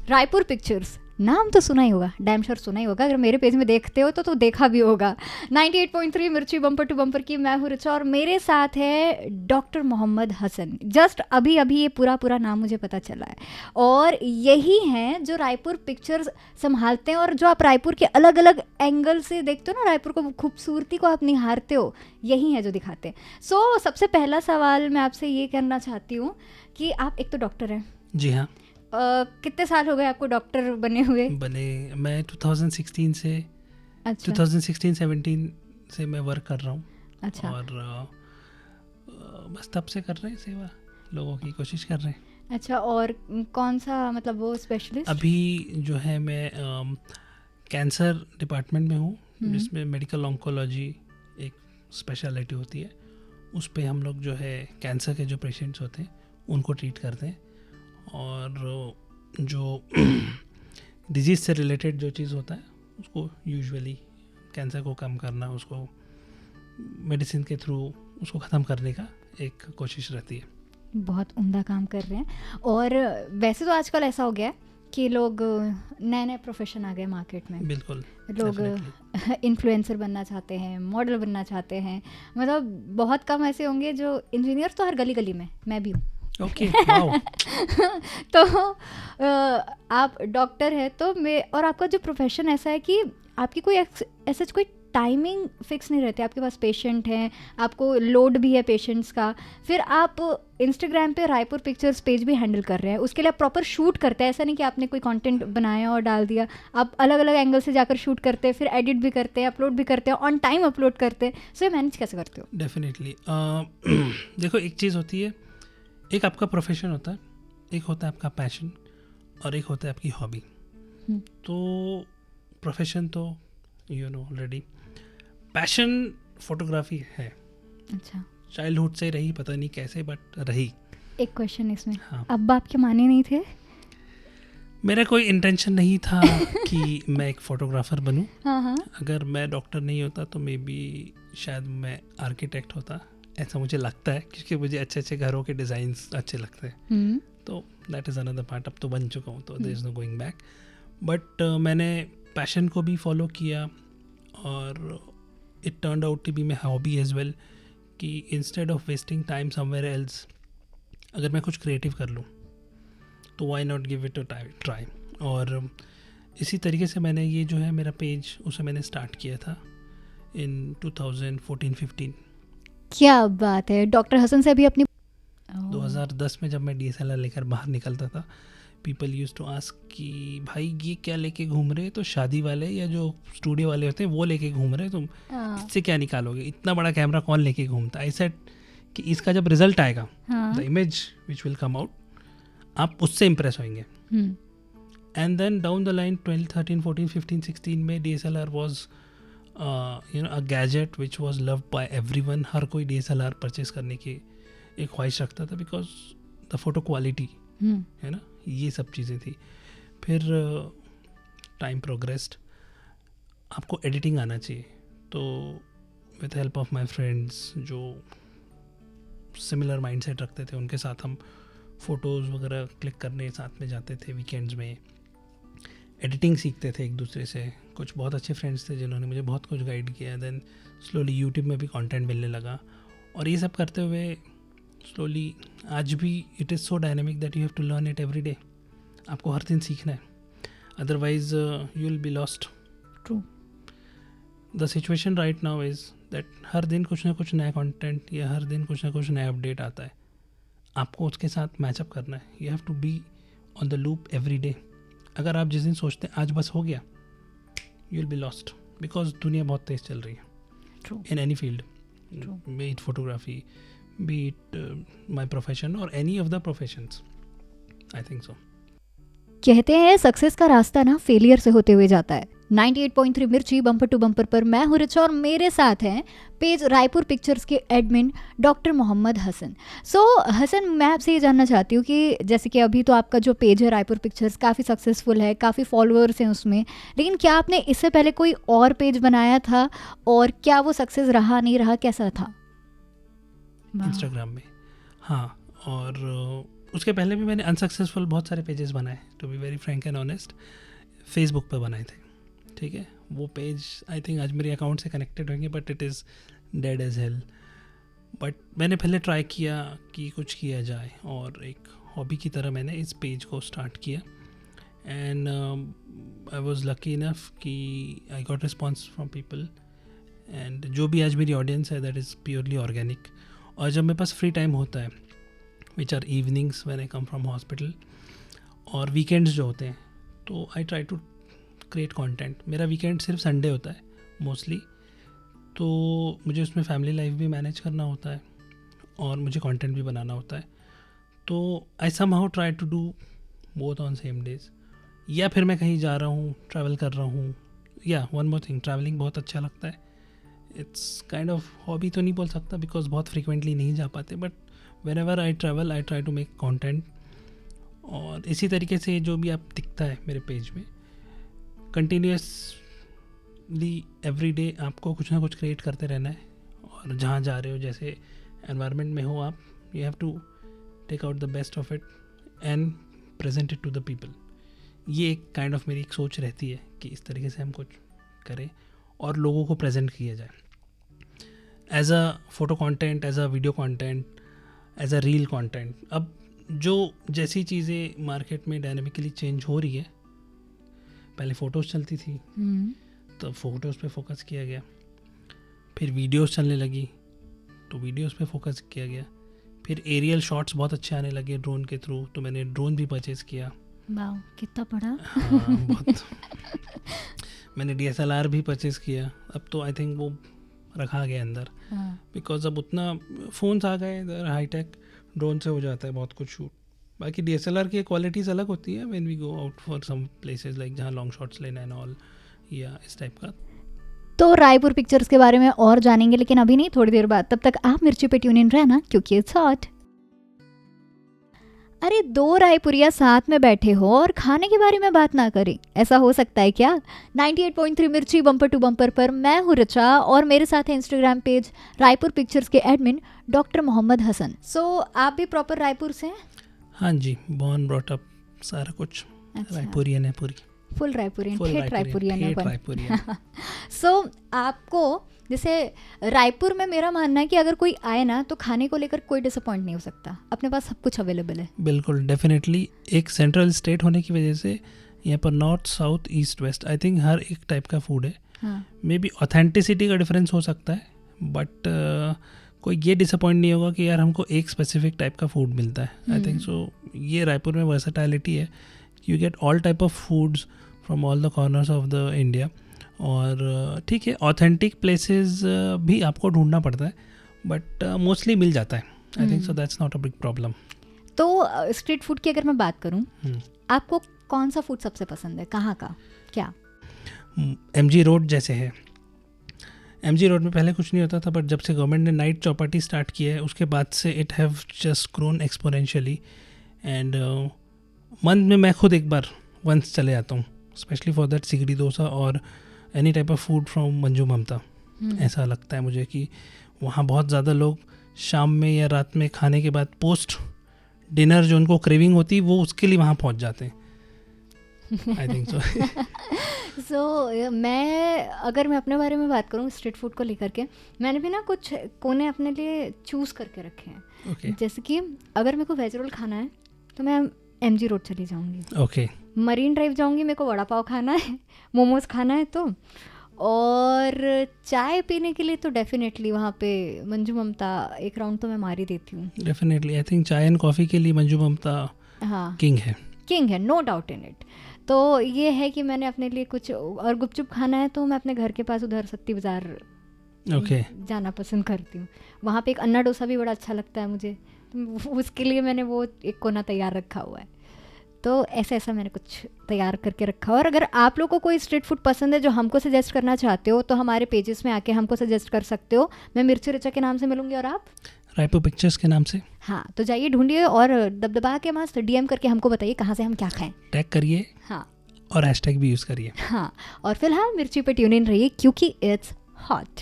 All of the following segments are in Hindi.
रायपुर पिक्चर्स, नाम तो सुना ही होगा, डैम श्योर सुना ही होगा, अगर मेरे पेज में देखते हो तो देखा भी होगा। 98.3 मिर्ची बम्पर टू बम्पर की मैं हूँ रिचा और मेरे साथ है डॉक्टर मोहम्मद हसन। जस्ट अभी अभी ये पूरा नाम मुझे पता चला है, और यही हैं जो रायपुर पिक्चर्स संभालते हैं, और जो आप रायपुर के अलग अलग एंगल से देखते हो ना, रायपुर को खूबसूरती को आप निहारते हो, यही है जो दिखाते हैं। सो सबसे पहला सवाल मैं आपसे ये करना चाहती हूँ कि आप एक तो डॉक्टर हैं। जी हाँ। कितने साल हो गए आपको डॉक्टर बने हुए? मैं 2016 से, अच्छा, 2016-17 से मैं वर्क कर रहा हूँ। अच्छा। और बस तब से कर रहे हैं, सेवा लोगों की कोशिश कर रहे हैं। अच्छा, और कौन सा मतलब वो स्पेशलिस्ट? अभी जो है मैं कैंसर डिपार्टमेंट में हूँ, जिसमें मेडिकल ऑन्कोलॉजी एक स्पेशलिटी होती है। उस पे हम लोग जो है कैंसर के जो पेशेंट्स होते हैं उनको ट्रीट करते हैं, और जो डिजीज़ से रिलेटेड जो चीज़ होता है उसको यूजुअली कैंसर को कम करना, उसको मेडिसिन के थ्रू उसको ख़त्म करने का एक कोशिश रहती है। बहुत उम्दा काम कर रहे हैं। और वैसे तो आजकल ऐसा हो गया है कि लोग नए नए प्रोफेशन आ गए मार्केट में। बिल्कुल, लोग इन्फ्लुएंसर बनना चाहते हैं, मॉडल बनना चाहते हैं, मतलब बहुत कम ऐसे होंगे जो इंजीनियर, तो हर गली गली में मैं भी हूँ। ओके, तो आप डॉक्टर है तो और आपका जो प्रोफेशन ऐसा है कि आपकी कोई ऐसा कोई टाइमिंग फिक्स नहीं रहती, आपके पास पेशेंट हैं, आपको लोड भी है पेशेंट्स का, फिर आप इंस्टाग्राम पे रायपुर पिक्चर्स पेज भी हैंडल कर रहे हैं, उसके लिए आप प्रॉपर शूट करते हैं। ऐसा नहीं कि आपने कोई कंटेंट बनाया और डाल दिया, आप अलग अलग एंगल से जाकर शूट करते हैं, फिर एडिट भी करते हैं, अपलोड भी करते हैं, ऑन टाइम अपलोड करते हैं। सो ये मैनेज कैसे करते हो? डेफिनेटली देखो, एक चीज़ होती है, एक आपका प्रोफेशन होता है, एक होता है आपका पैशन, और एक होता है आपकी हॉबी। तो प्रोफेशन तो you know already, passion photography है। अच्छा, चाइल्डहुड से रही, पता नहीं कैसे बट रही। एक क्वेश्चन इसमें, हाँ। अब्बा आपके माने नहीं थे? मेरा कोई इंटेंशन नहीं था कि मैं एक फ़ोटोग्राफ़र बनूं। हाँ। अगर मैं डॉक्टर नहीं होता तो मे बी शायद मैं आर्किटेक्ट होता, ऐसा मुझे लगता है, क्योंकि मुझे अच्छे अच्छे घरों के डिज़ाइंस अच्छे लगते हैं। तो दैट इज़ अनदर पार्ट। अब तो बन चुका हूँ, तो there is no going back. But मैंने पैशन को भी फॉलो किया, और it turned out to be my hobby as well, कि instead of wasting time somewhere else, अगर मैं कुछ क्रिएटिव कर लूँ तो why not give it a try. और इसी तरीके से मैंने ये जो है मेरा पेज, उसे मैंने स्टार्ट किया था इन 2014-15। क्या बात है, डॉक्टर हसन से अभी अपनी 2010 में जब मैं DSLR लेकर बाहर निकलता था, पीपल यूज टू आस्क कि भाई ये क्या लेके घूम रहे, तो शादी वाले या जो स्टूडियो वाले होते हैं वो लेके घूम रहे, तुम इससे क्या निकालोगे, इतना बड़ा कैमरा कौन लेके घूमता। आई सेड कि इसका जब रिजल्ट आएगा, the image which will come out, आप उससे इम्प्रेस होंगे। And then down the line 2013, 14, 15, 16 में DSLR was a gadget which was loved by everyone. हर कोई DSLR परचेज करने की एक ख्वाहिश रखता था, बिकॉज द फोटो क्वालिटी, है ना, ये सब चीज़ें थी। फिर टाइम प्रोग्रेस्ड, आपको एडिटिंग आना चाहिए, तो with help of my friends जो सिमिलर माइंडसेट रखते थे, उनके साथ हम फ़ोटोज़ वगैरह क्लिक करने साथ में जाते थे वीकेंड्स में, एडिटिंग सीखते थे एक दूसरे से। कुछ बहुत अच्छे फ्रेंड्स थे जिन्होंने मुझे बहुत कुछ गाइड किया। देन स्लोली यूट्यूब में भी कंटेंट मिलने लगा, और ये सब करते हुए स्लोली आज भी it is so dynamic that you have to learn it every day. आपको हर दिन सीखना है, otherwise you will be lost. True. The situation right now is that हर दिन कुछ ना कुछ नया कंटेंट या हर दिन कुछ ना कुछ नया अपडेट आता है, आपको उसके साथ मैचअप करना है। You have to be on the loop every day. अगर आप जिस दिन सोचते हैं आज बस हो गया, you will be lost, because दुनिया बहुत तेज़ चल रही है in any field, B it photography, be it my profession or any of the professions. I think so. कहते हैं सक्सेस का रास्ता ना फेलियर से होते हुए जाता है। 98.3 मिर्ची बम्पर टू बम्पर पर मैं हूँ रिचा, और मेरे साथ हैं पेज रायपुर पिक्चर्स के एडमिन डॉक्टर मोहम्मद हसन। सो हसन, मैं आपसे ये जानना चाहती हूँ कि जैसे कि अभी तो आपका जो पेज है रायपुर पिक्चर्स काफ़ी सक्सेसफुल है, काफ़ी फॉलोअर्स हैं उसमें, लेकिन क्या आपने इससे पहले कोई और पेज बनाया था, और क्या वो सक्सेस रहा नहीं रहा, कैसा था? इंस्टाग्राम में, हाँ। और उसके पहले भी मैंने अनसक्सेसफुल बहुत सारे पेजेस बनाए, to be very frank and honest, Facebook पे बनाए थे, ठीक है। वो पेज आई थिंक आज मेरे अकाउंट से कनेक्टेड होंगे, but it is dead as hell. But मैंने पहले ट्राई किया कि कुछ किया जाए, और एक हॉबी की तरह मैंने इस पेज को स्टार्ट किया, and I was lucky enough कि I got response from people, and जो भी आज मेरी ऑडियंस है दैट इज़ प्योरली ऑर्गेनिक। और जब मेरे पास फ्री टाइम होता है, which are evenings when I come from hospital, और वीकेंड्स जो होते हैं, तो I try to create content. मेरा वीकेंड सिर्फ संडे होता है मोस्टली, तो मुझे उसमें फैमिली लाइफ भी मैनेज करना होता है और मुझे कंटेंट भी बनाना होता है। तो I somehow try to do both on same days, या फिर मैं कहीं जा रहा हूँ, ट्रैवल कर रहा हूँ, या वन मोर थिंग, ट्रैवलिंग बहुत अच्छा लगता है। इट्स काइंड ऑफ हॉबी तो नहीं बोल सकता बिकॉज बहुत फ्रिक्वेंटली नहीं जा पाते, but whenever I travel I try to make content. और इसी तरीके से जो भी आप दिखता है मेरे पेज में, कंटिन्यूसली एवरी डे आपको कुछ ना कुछ क्रिएट करते रहना है। और जहाँ जा रहे हो, जैसे एनवायरनमेंट में हो आप, you have to take out the best of it and present it to the people. ये एक काइंड ऑफ मेरी एक सोच रहती है कि इस तरीके से हम कुछ करें और लोगों को प्रेजेंट किया जाए as a photo content, as a video content, as a reel content. अब जो जैसी चीज़ें मार्केट में डायनामिकली चेंज हो रही है, पहले फ़ोटोज़ चलती थी तो फ़ोटोज़ पे फोकस किया गया, फिर वीडियोस चलने लगी तो वीडियोस पे फोकस किया गया, फिर एरियल शॉट्स बहुत अच्छे आने लगे ड्रोन के थ्रू, तो मैंने ड्रोन भी परचेज़ किया। वाह, कितना पड़ा। हाँ, बहुत। मैंने DSLR भी परचेज़ किया। अब तो आई थिंक वो रखा गया अंदर, बिकॉज अब उतना फ़ोन्स आ गए इधर, हाईटेक, ड्रोन से हो जाता है बहुत कुछ शूट। बाकी DSLR की क्वालिटीज़ अलग होती है when we go out for some places like जहाँ लॉन्ग शॉट्स लेना एंड ऑल, या इस टाइप का। तो रायपुर पिक्चर्स के बारे में और जानेंगे, लेकिन अभी नहीं, थोड़ी देर बाद। तब तक आप मिर्ची पे ट्यून इन रहना, क्योंकि इट्स हॉट। अरे, दो रायपुरिया साथ में बैठे हो और खाने के बारे में बात ना करें, ऐसा हो सकता है क्या? 98.3 मिर्ची बम्पर टू बम्पर पर मैं हूँ ऋचा, और मेरे साथ है इंस्टाग्राम पेज रायपुर पिक्चर्स के एडमिन डॉक्टर मोहम्मद हसन। सो आप भी प्रॉपर रायपुर से हैं? हाँ जी, बॉर्न ब्रॉट अप, सारा कुछ। अच्छा। रायपुरियन है पूरी, फुल रायपुरियन, फुल ठेठ रायपुरियन है अपन। रायपुरियन। सो आपको, जैसे रायपुर में मेरा मानना है कि अगर कोई आए ना तो खाने को लेकर कोई डिसअपॉइंट नहीं हो सकता, अपने पास सब कुछ अवेलेबल है। बिल्कुल, डेफिनेटली। एक सेंट्रल स्टेट होने की वजह से यहाँ पर north, south, east, west, I think हर एक टाइप का फूड है। मे बी ऑथेंटिसिटी का डिफरेंस हो सकता है, बट कोई ये डिसअपॉइंट नहीं होगा कि यार हमको एक स्पेसिफिक टाइप का फूड मिलता है। आई थिंक सो ये रायपुर में वर्सेटैलिटी है, you get all type of foods from all the corners of the India. और ठीक है, ऑथेंटिक प्लेसेस भी आपको ढूंढना पड़ता है, बट मोस्टली मिल जाता है। I think so that's not a big problem. तो स्ट्रीट फूड की अगर मैं बात करूं, आपको कौन सा फूड सबसे पसंद है, कहाँ का, क्या? MG रोड जैसे है, MG रोड में पहले कुछ नहीं होता था, बट जब से गवर्नमेंट ने नाइट चौपाटी स्टार्ट किया है उसके बाद से it have just grown exponentially. And month में मैं खुद एक बार वंस चले जाता हूँ, specially for that Sigdi dosa और any type of food from Manju Mamta. ऐसा लगता है मुझे कि वहाँ बहुत ज़्यादा लोग शाम में या रात में खाने के बाद पोस्ट डिनर जो उनको क्रेविंग होती है वो उसके लिए वहाँ पहुँच जाते हैं। I think so. अगर मैं अपने बारे में बात करूँ स्ट्रीट फूड को लेकर के, मैंने भी ना कुछ कोने अपने लिए चूज़ करके रखे हैं। Okay. जैसे कि अगर मेरे को वेज रोल खाना है तो मैं MG रोड चली जाऊँगी। ओके। मरीन ड्राइव जाऊँगी, मेरे को वड़ा पाव खाना है, मोमोज खाना है तो, और चाय पीने के लिए तो डेफिनेटली वहाँ पे मंजू ममता एक राउंड तो मैं मार ही देती हूँ। डेफिनेटली, आई थिंक चाय एंड कॉफ़ी के लिए मंजू ममता हाँ किंग है, नो डाउट इन इट। तो ये है कि मैंने अपने लिए कुछ, और गुपचुप खाना है तो मैं अपने घर के पास उधर शक्ति बाज़ार जाना पसंद करती हूँ। वहाँ पे एक अन्ना डोसा भी बड़ा अच्छा लगता है मुझे, तो उसके लिए मैंने वो एक कोना तैयार रखा हुआ है। तो ऐसा मैंने कुछ तैयार करके रखा है। और अगर आप लोग को कोई स्ट्रीट फूड पसंद है जो हमको सजेस्ट करना चाहते हो तो हमारे पेजेस में आके हमको सजेस्ट कर सकते हो। मैं मिर्ची ऋचा के नाम से मिलूंगी और आप रायपुर पिक्चर्स के नाम से। हाँ, तो जाइए ढूंढिए और दबदबा के मस्त DM करके हमको बताइए कहाँ से हम क्या खाएं। टैग करिए, हाँ, और हैशटैग भी यूज़ करिए। हाँ, और फिलहाल मिर्ची पे ट्यून इन रहिए क्योंकि इट्स हॉट।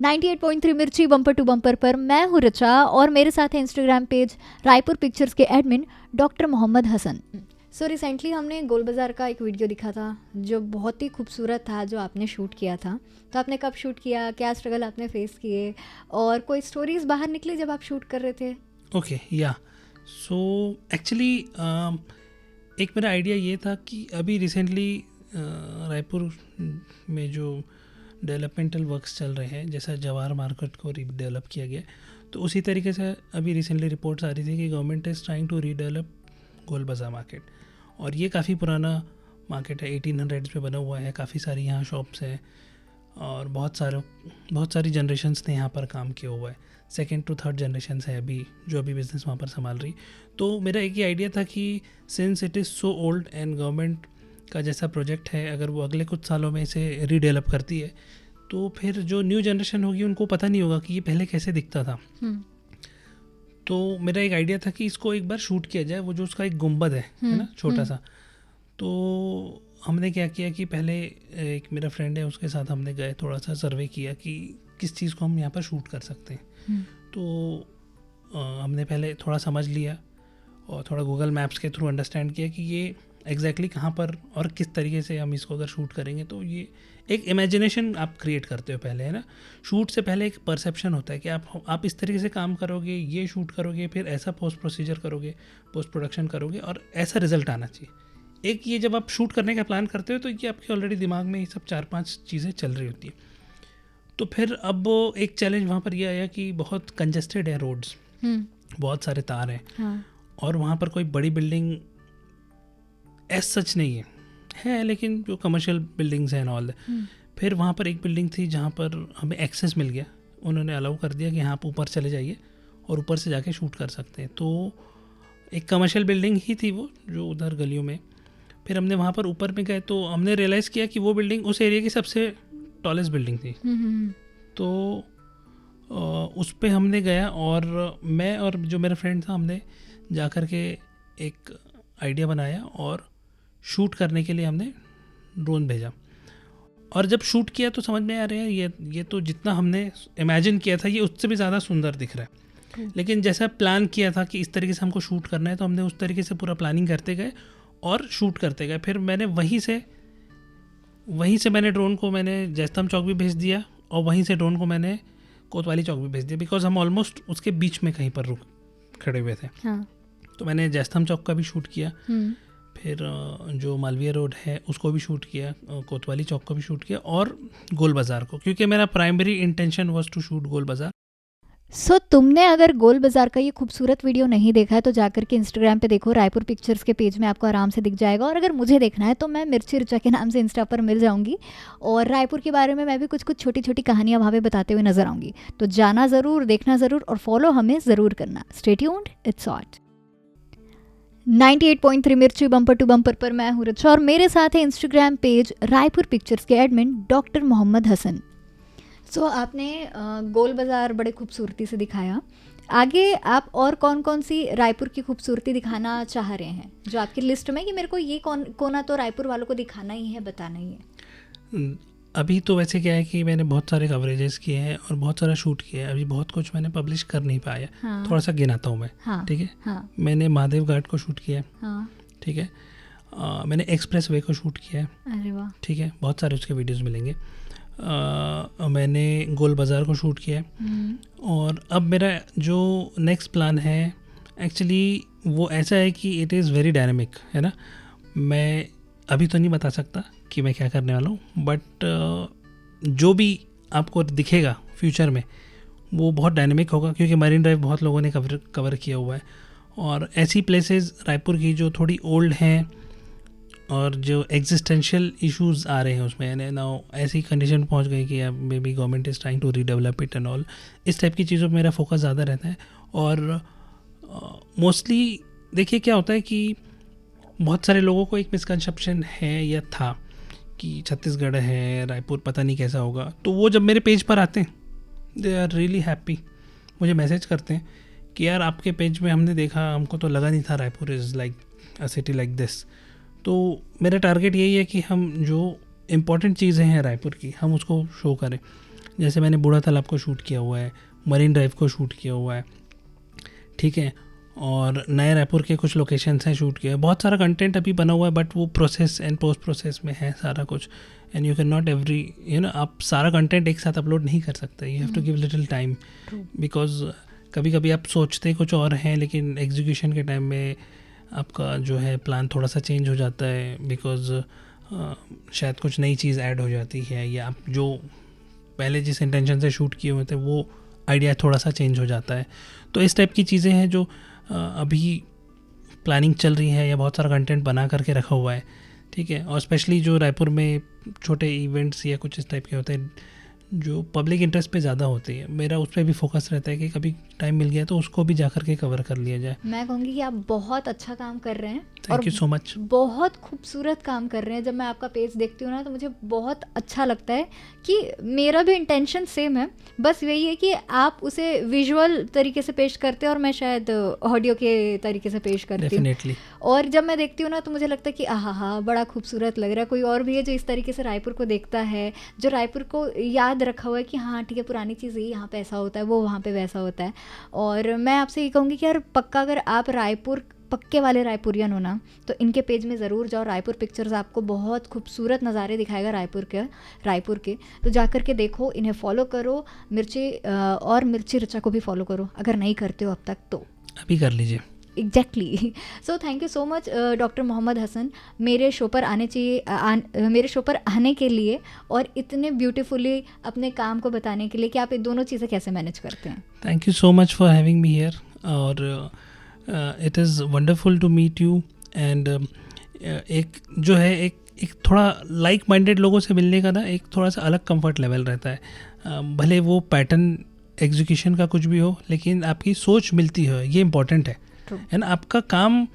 98.3 मिर्ची बम्पर टू बम्पर पर मैं हूँ ऋचा और मेरे साथ है इंस्टाग्राम पेज रायपुर पिक्चर्स के admin doctor Mohammad Hasan. So recently हमने गोल बाज़ार का एक वीडियो दिखा था जो बहुत ही खूबसूरत था, जो आपने शूट किया था। तो आपने कब शूट किया, क्या स्ट्रगल आपने फेस किए और कोई स्टोरीज बाहर निकली जब आप शूट कर रहे थे? ओके या सो एक्चुअली एक मेरा आइडिया ये था कि अभी रिसेंटली रायपुर में जो डेवलपमेंटल वर्क्स चल रहे हैं, जैसा जवाहर मार्केट को रीडेवलप किया गया, तो उसी तरीके से अभी रिसेंटली रिपोर्ट्स आ रही थी कि government is trying to redevelop Gol Bazaar market. और ये काफ़ी पुराना मार्केट है, 1800s में बना हुआ है, काफ़ी सारी यहाँ शॉप्स हैं और बहुत सारी जनरेशन्स ने यहाँ पर काम किया हुआ है। सेकेंड टू थर्ड जनरेशन है अभी जो अभी बिज़नेस वहाँ पर संभाल रही। तो मेरा एक ही आइडिया था कि since it is so old and government का जैसा प्रोजेक्ट है, अगर वो अगले कुछ सालों में इसे रीडेवलप करती है तो फिर जो न्यू जनरेशन होगी उनको पता नहीं होगा कि ये पहले कैसे दिखता था। तो मेरा एक आइडिया था कि इसको एक बार शूट किया जाए, वो जो उसका एक गुंबद है ना, छोटा सा। तो हमने क्या किया कि पहले एक मेरा फ्रेंड है, उसके साथ हमने गए, थोड़ा सा सर्वे किया कि किस चीज़ को हम यहाँ पर शूट कर सकते हैं। तो हमने पहले थोड़ा समझ लिया और थोड़ा गूगल मैप्स के थ्रू अंडरस्टैंड किया कि ये एग्जैक्टली कहाँ पर और किस तरीके से हम इसको अगर शूट करेंगे। तो ये एक इमेजिनेशन आप क्रिएट करते हो पहले, है ना। शूट से पहले एक परसेप्शन होता है कि आप इस तरीके से काम करोगे, ये शूट करोगे, फिर ऐसा पोस्ट प्रोसीजर करोगे, पोस्ट प्रोडक्शन करोगे और ऐसा रिजल्ट आना चाहिए। एक ये जब आप शूट करने का प्लान करते हो तो ये आपके ऑलरेडी दिमाग में ये सब 4-5 चीज़ें चल रही होती है। तो फिर अब एक चैलेंज वहाँ पर यह आया कि बहुत कंजेस्टेड है रोड्स, बहुत सारे तार हैं। हाँ। और वहाँ पर कोई बड़ी बिल्डिंग एज सच नहीं है लेकिन जो कमर्शियल बिल्डिंग्स हैं एंड ऑल। फिर वहाँ पर एक बिल्डिंग थी जहाँ पर हमें एक्सेस मिल गया, उन्होंने अलाउ कर दिया कि हाँ आप ऊपर चले जाइए और ऊपर से जाके शूट कर सकते हैं। तो एक कमर्शियल बिल्डिंग ही थी वो जो उधर गलियों में। फिर हमने वहाँ पर ऊपर में गए तो हमने रियलाइज़ किया कि वो बिल्डिंग उस एरिया की सबसे टॉलेस्ट बिल्डिंग थी। तो उस पर हमने गया और मैं और जो मेरा फ्रेंड था हमने जा कर के एक आइडिया बनाया और शूट करने के लिए हमने ड्रोन भेजा। और जब शूट किया तो समझ में आ रहा है ये तो जितना हमने इमेजिन किया था ये उससे भी ज़्यादा सुंदर दिख रहा है। लेकिन जैसा प्लान किया था कि इस तरीके से हमको शूट करना है, तो हमने उस तरीके से पूरा प्लानिंग करते गए और शूट करते गए। फिर मैंने वहीं से मैंने ड्रोन को मैंने जयस्तंभ चौक भी भेज दिया और वहीं से ड्रोन को मैंने कोतवाली चौक भी भेज दिया, बिकॉज हम ऑलमोस्ट उसके बीच में कहीं पर खड़े हुए थे। हाँ। तो मैंने जयस्तंभ चौक का भी शूट किया, फिर जो मालवीय रोड है उसको भी शूट किया, कोतवाली चौक को भी शूट किया और गोल बाज़ार को, क्योंकि मेरा primary intention was to shoot Gol Bazaar. So तुमने अगर गोल बाज़ार का ये खूबसूरत वीडियो नहीं देखा है तो जाकर के इंस्टाग्राम पे देखो, रायपुर पिक्चर्स के पेज में आपको आराम से दिख जाएगा। और अगर मुझे देखना है तो मैं मिर्ची ऋचा के नाम से इंस्टा पर मिल जाऊंगी और रायपुर के बारे में मैं भी कुछ छोटी छोटी कहानियाँ वहाँ पे बताते हुए नजर आऊँगी। तो जाना ज़रूर, देखना ज़रूर और फॉलो हमें ज़रूर करना। Stay tuned, it's ought. 98.3 मिर्ची बम्पर टू बम्पर पर मैं हूँ ऋचा और मेरे साथ है इंस्टाग्राम पेज रायपुर पिक्चर्स के एडमिन डॉक्टर मोहम्मद हसन। सो आपने गोल बाज़ार बड़े खूबसूरती से दिखाया, आगे आप और कौन कौन सी रायपुर की खूबसूरती दिखाना चाह रहे हैं जो आपकी लिस्ट में कि मेरे को ये कोना तो रायपुर वालों को दिखाना ही है, बताना ही है? अभी तो वैसे क्या है कि मैंने बहुत सारे कवरेजेस किए हैं और बहुत सारा शूट किया है, अभी बहुत कुछ मैंने पब्लिश कर नहीं पाया। हाँ। थोड़ा सा गिनाता हूँ मैं। हाँ। ठीक है। हाँ। मैंने महादेव घाट को शूट किया है। हाँ। ठीक है। मैंने एक्सप्रेस वे को शूट किया है। अरे वाह। ठीक है, बहुत सारे उसके वीडियोस मिलेंगे। मैंने गोल बाज़ार को शूट किया है और अब मेरा जो नेक्स्ट प्लान है एक्चुअली वो ऐसा है कि इट इज़ वेरी डायनामिक, है ना। मैं अभी तो नहीं बता सकता कि मैं क्या करने वाला हूँ, बट जो भी आपको दिखेगा फ्यूचर में वो बहुत डायनामिक होगा, क्योंकि मरीन ड्राइव बहुत लोगों ने कवर किया हुआ है और ऐसी प्लेसेस रायपुर की जो थोड़ी ओल्ड हैं और जो एग्जिस्टेंशियल इश्यूज आ रहे हैं उसमें, यानी ना ऐसी कंडीशन पहुंच गई कि अब maybe government is trying to redevelop it and all, इस टाइप की चीज़ों पर मेरा फोकस ज़्यादा रहता है। और मोस्टली देखिए क्या होता है कि बहुत सारे लोगों को एक मिसकंसेप्शन है या था कि छत्तीसगढ़ है, रायपुर पता नहीं कैसा होगा। तो वो जब मेरे पेज पर आते हैं दे आर रियली हैप्पी, मुझे मैसेज करते हैं कि यार आपके पेज में हमने देखा, हमको तो लगा नहीं था Raipur is like a city like this. तो मेरा टारगेट यही है कि हम जो इम्पोर्टेंट चीज़ें हैं रायपुर की हम उसको शो करें। जैसे मैंने बूढ़ा तालाब को शूट किया हुआ है, मरीन ड्राइव को शूट किया हुआ है, ठीक है, और नए रायपुर के कुछ लोकेशंस हैं शूट किया है। बहुत सारा कंटेंट अभी बना हुआ है, बट वो प्रोसेस एंड पोस्ट प्रोसेस में है सारा कुछ। एंड यू कैन नॉट आप सारा कंटेंट एक साथ अपलोड नहीं कर सकते, you have to give little time, because कभी कभी आप सोचते कुछ और हैं लेकिन एग्जीक्यूशन के टाइम में आपका जो है प्लान थोड़ा सा चेंज हो जाता है, बिकॉज शायद कुछ नई चीज़ ऐड हो जाती है, या आप जो पहले जिस इंटेंशन से शूट किए हुए थे वो आइडिया थोड़ा सा चेंज हो जाता है। तो इस टाइप की चीज़ें हैं जो अभी प्लानिंग चल रही है या बहुत सारा कंटेंट बना करके रखा हुआ है, ठीक है। और स्पेशली जो रायपुर में छोटे इवेंट्स या कुछ इस टाइप के होते हैं जो पब्लिक इंटरेस्ट पे ज़्यादा होती है, मेरा उस पर भी फोकस रहता है कि कभी टाइम मिल गया तो उसको भी जा कर के कवर कर लिया जाए। मैं कहूँगी कि आप बहुत अच्छा काम कर रहे हैं, थैंक यू सो मच। बहुत खूबसूरत काम कर रहे हैं। जब मैं आपका पेज देखती हूँ ना तो मुझे बहुत अच्छा लगता है कि मेरा भी इंटेंशन सेम है, बस यही है कि आप उसे विजुअल तरीके से पेश करते हैं और मैं शायद ऑडियो के तरीके से पेश करती हूँ। डेफिनेटली। और जब मैं देखती हूँ ना तो मुझे लगता है कि आहा बड़ा खूबसूरत लग रहा है। कोई और भी है जो इस तरीके से रायपुर को देखता है, जो रायपुर को याद रखा हुआ है कि हाँ ठीक है, पुरानी चीज़ ये यहाँ पे ऐसा होता है, वो वहाँ पे वैसा होता है। और मैं आपसे ये कहूँगी कि यार पक्का अगर आप पक्के वाले रायपुरियन हो ना तो इनके पेज में ज़रूर जाओ। रायपुर पिक्चर्स आपको बहुत खूबसूरत नज़ारे दिखाएगा रायपुर के, तो जाकर के देखो, इन्हें फॉलो करो। मिर्ची ऋचा को भी फॉलो करो अगर नहीं करते हो अब तक तो अभी कर लीजिए। Exactly. So thank you so much doctor Mohammad Hasan, मेरे शो पर आने के लिए और इतने ब्यूटीफुली अपने काम को बताने के लिए कि आप ये दोनों चीज़ें कैसे मैनेज करते हैं। Thank you so much for having me here, और it is wonderful to meet you. And एक जो है एक थोड़ा लाइक माइंडेड लोगों से मिलने का ना एक थोड़ा सा अलग कंफर्ट लेवल रहता है। भले वो पैटर्न एग्जीक्यूशन का कुछ भी हो, लेकिन आपकी सोच मिलती है, ये इम्पॉर्टेंट है। एंड आपका काम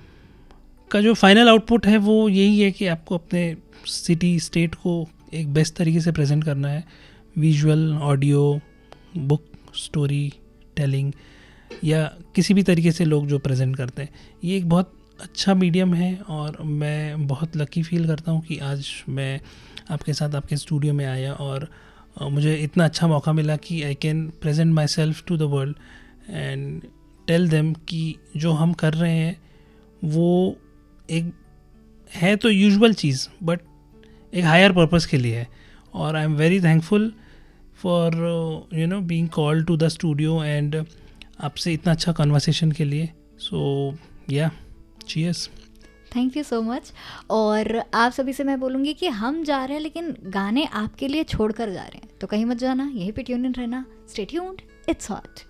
का जो फाइनल आउटपुट है वो यही है कि आपको अपने सिटी स्टेट को एक बेस्ट तरीके से प्रेजेंट करना है। Visual, audio, book, story telling या किसी भी तरीके से लोग जो प्रेजेंट करते हैं, ये एक बहुत अच्छा मीडियम है। और मैं बहुत लकी फील करता हूँ कि आज मैं आपके साथ आपके स्टूडियो में आया और मुझे इतना अच्छा मौका मिला कि I can present myself to the world and tell them कि जो हम कर रहे हैं वो एक है तो यूजुअल चीज़, बट एक हायर पर्पस के लिए है। और I am very thankful for being called to the studio and आपसे इतना अच्छा कन्वर्सेशन के लिए। So yeah cheers. Thank you so much. और आप सभी से मैं बोलूँगी कि हम जा रहे हैं लेकिन गाने आपके लिए छोड़ कर जा रहे हैं, तो कहीं मत जाना, यहीं पे ट्यून इन रहना। Stay tuned, it's hot.